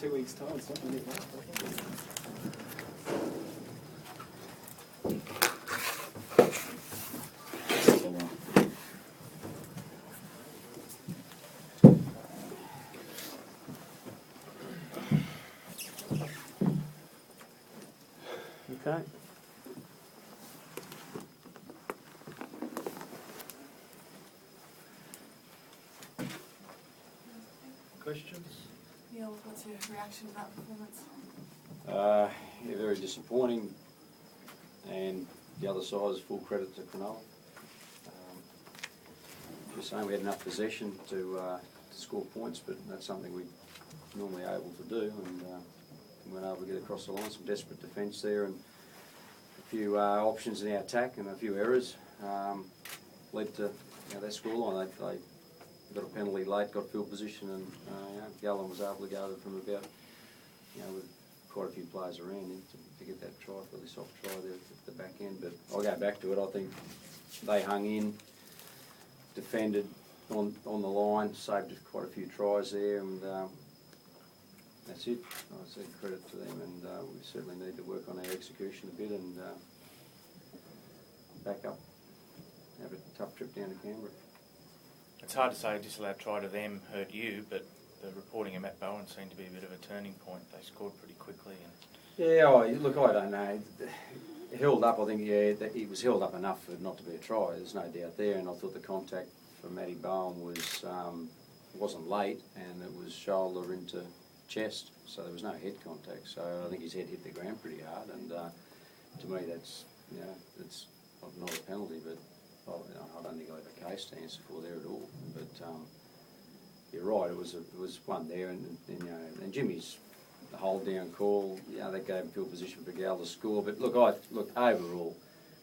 2 weeks' time, it's not really hard. Okay. Questions? Neil, what's your reaction to that performance? Yeah, very disappointing, and the other side is full credit to Cronulla. Just saying we had enough possession to score points, but that's something we normally are able to do, and we weren't able to get across the line. Some desperate defence there, and a few options in our attack, and a few errors led to their scoreline. They got a penalty late, got field position, and Gallen was able to go from about, with quite a few players around him to get that try, really soft try there at the back end. But I'll go back to it. I think they hung in, defended on the line, saved quite a few tries there, and that's it. I said credit to them, and we certainly need to work on our execution a bit and back up, have a tough trip down to Canberra. It's hard to say a disallowed try to them hurt you, but the reporting of Matt Bowen seemed to be a bit of a turning point. They scored pretty quickly. Yeah, look, I don't know. Held up, I think, that he was held up enough for it not to be a try. There's no doubt there, and I thought the contact for Matty Bowen wasn't late, and it was shoulder into chest, so there was no head contact. So I think his head hit the ground pretty hard, and to me that's it's not a penalty, but I don't think I have a case to answer for there at all. But you're right, it was one there, and Jimmy's hold down call, that gave him field position for Gal to score. But look, overall,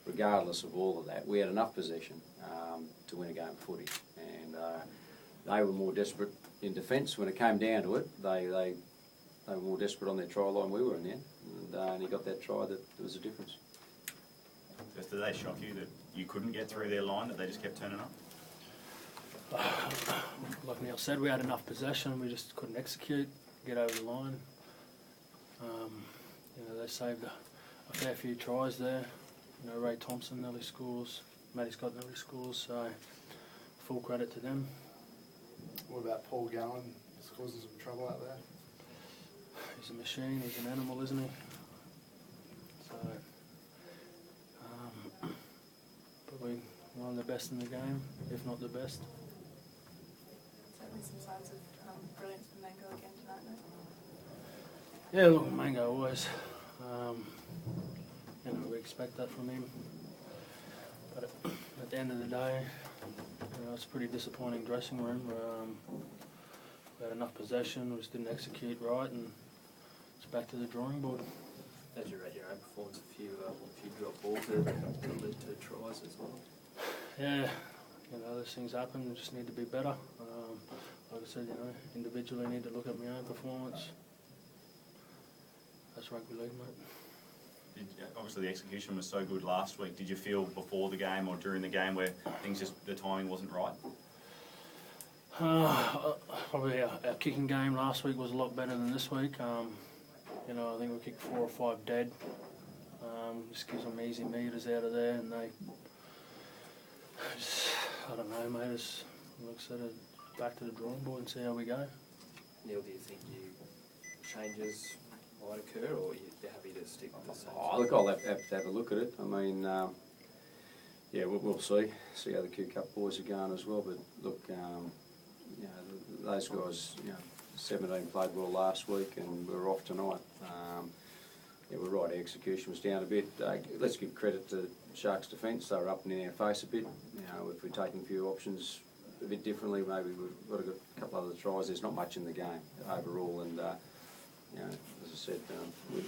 regardless of all of that, we had enough possession to win a game of footy, and they were more desperate in defence when it came down to it. They were more desperate on their try line we were in the end, and he got that try that there was a difference. Did they shock you that you couldn't get through their line, that they just kept turning up? Like Neil said, we had enough possession, we just couldn't execute, get over the line. They saved a fair few tries there. Ray Thompson nearly scores, Matty Scott nearly scores, so full credit to them. What about Paul Gallen? He's causing some trouble out there. He's a machine, he's an animal, isn't he? So, probably one of the best in the game, if not the best. Certainly some signs of brilliance from Mango again tonight, though. Yeah, look, Mango always. We expect that from him. But at the end of the day, it's a pretty disappointing dressing room. We had enough possession, we just didn't execute right, and it's back to the drawing board. As you read your own performance, a few drop balls there that led to tries as well. Yeah, those things happen. We just need to be better. Like I said, individually I need to look at my own performance. That's rugby league, mate. Obviously the execution was so good last week. Did you feel before the game or during the game where the timing wasn't right? Probably our kicking game last week was a lot better than this week. I think we kicked 4 or 5 dead. Just gives them easy meters out of there, and they I don't know, mate. It's, like I said, back to the drawing board and see how we go. Neil, do you think changes might occur, or you're happy to stick with the same? Look, I'll have to a look at it. I mean, we'll see how the Q Cup boys are going as well. But look, those guys, 17 played well last week, and we're off tonight. We're right. Our execution was down a bit. Let's give credit to Sharks' defence. They were up and in our face a bit. If we're taking a few options a bit differently, maybe we've got a couple other tries. There's not much in the game overall, and as I said,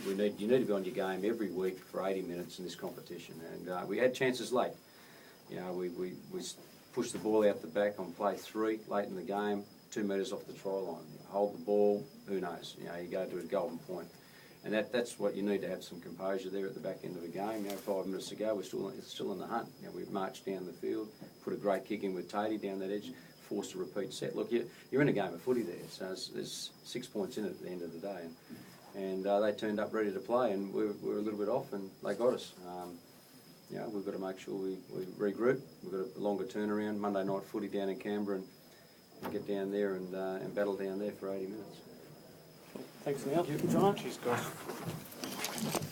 you need to be on your game every week for 80 minutes in this competition. And we had chances late. We pushed the ball out the back on play 3 late in the game, 2 metres off the try line. Hold the ball, who knows? You go to a golden point. And that's what you need to have some composure there at the back end of the game. 5 minutes to go, it's still in the hunt. We've marched down the field, put a great kick in with Tatey down that edge. forced a repeat set. Look, you're in a game of footy there, so there's 6 points in it at the end of the day. And they turned up ready to play, and we were a little bit off, and they got us. We've got to make sure we regroup. We've got a longer turnaround, Monday night footy down in Canberra, and get down there and battle down there for 80 minutes. Thanks, Neil. Thank you. John. Cheers, guys.